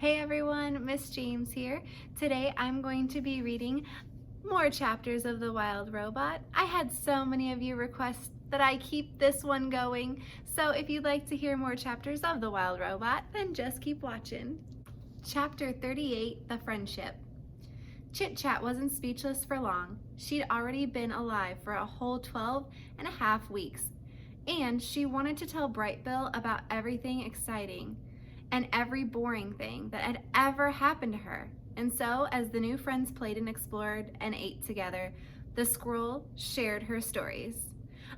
Hey everyone, Miss James here. Today I'm going to be reading more chapters of The Wild Robot. I had so many of you request that I keep this one going, so if you'd like to hear more chapters of The Wild Robot, then just keep watching. Chapter 38, The Friendship. Chit Chat wasn't speechless for long. She'd already been alive for a whole 12 and a half weeks, and she wanted to tell Bright Bill about everything exciting and every boring thing that had ever happened to her. And so, as the new friends played and explored and ate together, the squirrel shared her stories.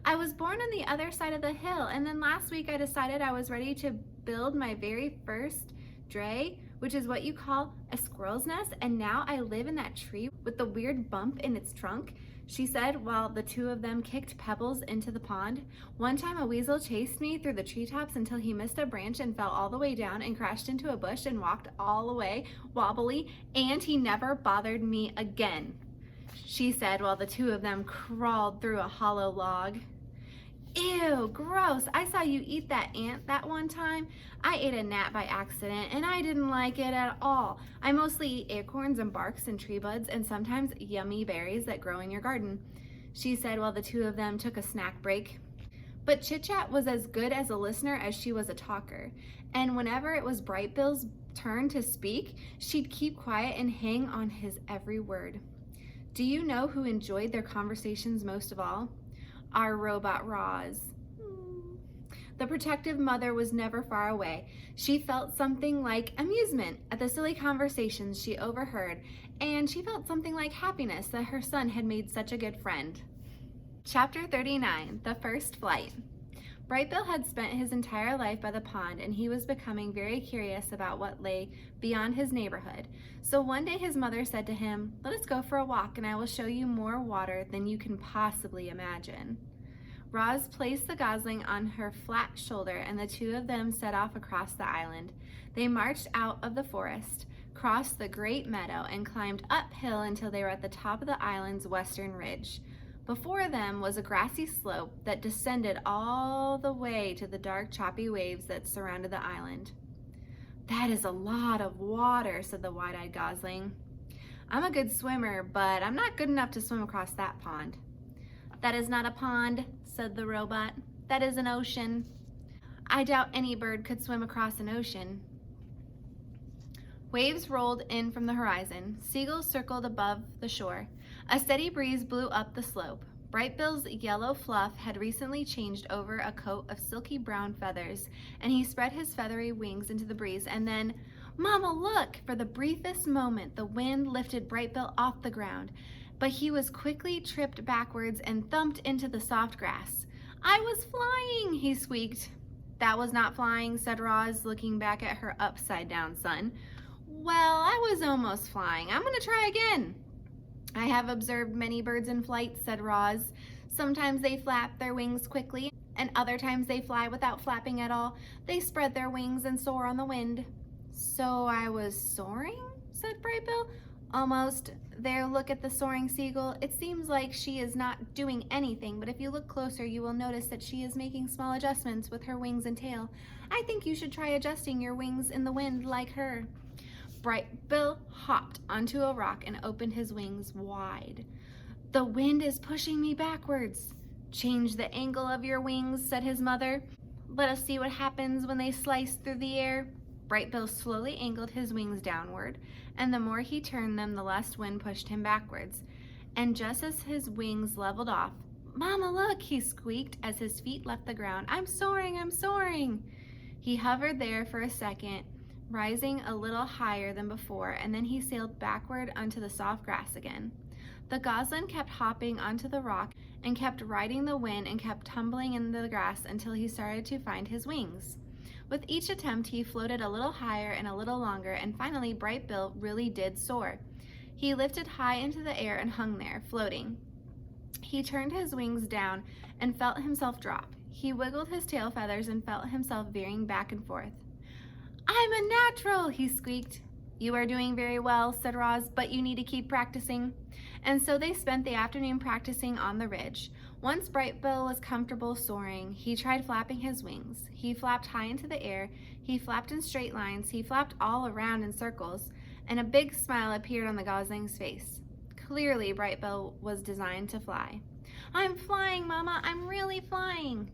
I was born on the other side of the hill, and then last week I decided I was ready to build my very first dray, which is what you call a squirrel's nest, and now I live in that tree with the weird bump in its trunk, she said while the two of them kicked pebbles into the pond. One time a weasel chased me through the treetops until he missed a branch and fell all the way down and crashed into a bush and walked all the way wobbly, and he never bothered me again, she said while the two of them crawled through a hollow log. Ew, gross. I saw you eat that ant that one time. I ate a gnat by accident and I didn't like it at all. I mostly eat acorns and barks and tree buds and sometimes yummy berries that grow in your garden, she said while the two of them took a snack break. But Chit Chat was as good as a listener as she was a talker, and whenever it was Bright Bill's turn to speak, she'd keep quiet and hang on his every word. Do you know who enjoyed their conversations most of all? Our robot Roz. The protective mother was never far away. She felt something like amusement at the silly conversations she overheard, and she felt something like happiness that her son had made such a good friend. Chapter 39, The First Flight. Bright Bill had spent his entire life by the pond, and he was becoming very curious about what lay beyond his neighborhood. So one day his mother said to him, "Let us go for a walk and I will show you more water than you can possibly imagine." Roz placed the gosling on her flat shoulder and the two of them set off across the island. They marched out of the forest, crossed the great meadow, and climbed uphill until they were at the top of the island's western ridge. Before them was a grassy slope that descended all the way to the dark, choppy waves that surrounded the island. "That is a lot of water," said the wide-eyed gosling. "I'm a good swimmer, but I'm not good enough to swim across that pond." "That is not a pond," said the robot. "That is an ocean." "I doubt any bird could swim across an ocean." Waves rolled in from the horizon. Seagulls circled above the shore. A steady breeze blew up the slope. Bright Bill's yellow fluff had recently changed over a coat of silky brown feathers, and he spread his feathery wings into the breeze, and then, "Mama, look!" For the briefest moment, the wind lifted Bright Bill off the ground, but he was quickly tripped backwards and thumped into the soft grass. "I was flying," he squeaked. "That was not flying," said Roz, looking back at her upside-down son. "Well, I was almost flying. I'm gonna try again." "I have observed many birds in flight," said Roz. "Sometimes they flap their wings quickly, and other times they fly without flapping at all. They spread their wings and soar on the wind." "So I was soaring?" said Bright Bill. "Almost. There, look at the soaring seagull. It seems like she is not doing anything, but if you look closer, you will notice that she is making small adjustments with her wings and tail. I think you should try adjusting your wings in the wind like her." Bright Bill hopped onto a rock and opened his wings wide. "The wind is pushing me backwards." "Change the angle of your wings," said his mother. "Let us see what happens when they slice through the air." Bright Bill slowly angled his wings downward, and the more he turned them, the less wind pushed him backwards. And just as his wings leveled off, "Mama, look!" he squeaked as his feet left the ground. "I'm soaring, I'm soaring!" He hovered there for a second, rising a little higher than before, and then he sailed backward onto the soft grass again. The goslin kept hopping onto the rock and kept riding the wind and kept tumbling in the grass until he started to find his wings. With each attempt, he floated a little higher and a little longer, and finally Bright Bill really did soar. He lifted high into the air and hung there, floating. He turned his wings down and felt himself drop. He wiggled his tail feathers and felt himself veering back and forth. "I'm a natural," he squeaked. "You are doing very well," said Roz, "but you need to keep practicing." And so they spent the afternoon practicing on the ridge. Once Brightbill was comfortable soaring, he tried flapping his wings. He flapped high into the air, he flapped in straight lines, he flapped all around in circles, and a big smile appeared on the gosling's face. Clearly, Brightbill was designed to fly. "I'm flying, Mama, I'm really flying."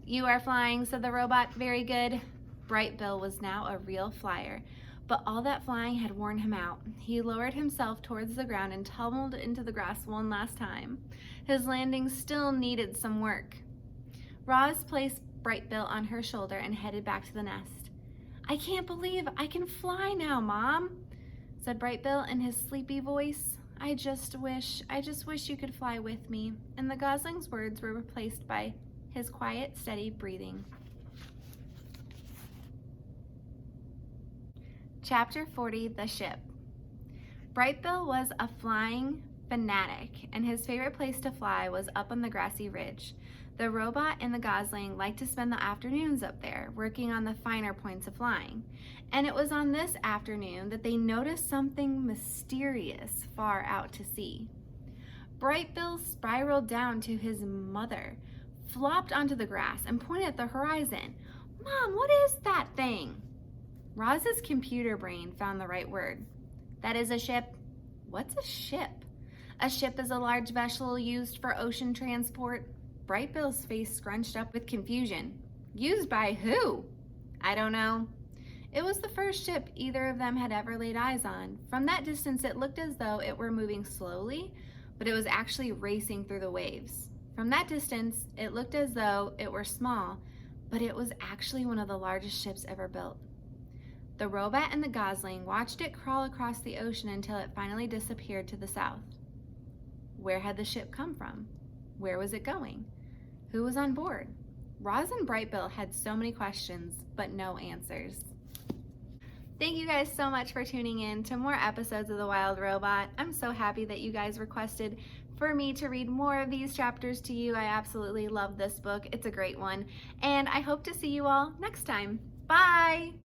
"You are flying," said the robot. "Very good." Brightbill was now a real flyer, but all that flying had worn him out. He lowered himself towards the ground and tumbled into the grass one last time. His landing still needed some work. Roz placed Brightbill on her shoulder and headed back to the nest. "I can't believe I can fly now, Mom," said Brightbill in his sleepy voice. I just wish you could fly with me." And the gosling's words were replaced by his quiet, steady breathing. Chapter 40, The Ship. Brightbill was a flying fanatic, and his favorite place to fly was up on the grassy ridge. The robot and the gosling liked to spend the afternoons up there, working on the finer points of flying. And it was on this afternoon that they noticed something mysterious far out to sea. Brightbill spiraled down to his mother, flopped onto the grass, and pointed at the horizon. "Mom, what is that thing?" Roz's computer brain found the right word. "That is a ship." "What's a ship?" "A ship is a large vessel used for ocean transport." Brightbill's face scrunched up with confusion. "Used by who?" "I don't know." It was the first ship either of them had ever laid eyes on. From that distance, it looked as though it were moving slowly, but it was actually racing through the waves. From that distance, it looked as though it were small, but it was actually one of the largest ships ever built. The robot and the gosling watched it crawl across the ocean until it finally disappeared to the south. Where had the ship come from? Where was it going? Who was on board? Roz and Brightbill had so many questions, but no answers. Thank you guys so much for tuning in to more episodes of The Wild Robot. I'm so happy that you guys requested for me to read more of these chapters to you. I absolutely love this book. It's a great one. And I hope to see you all next time. Bye!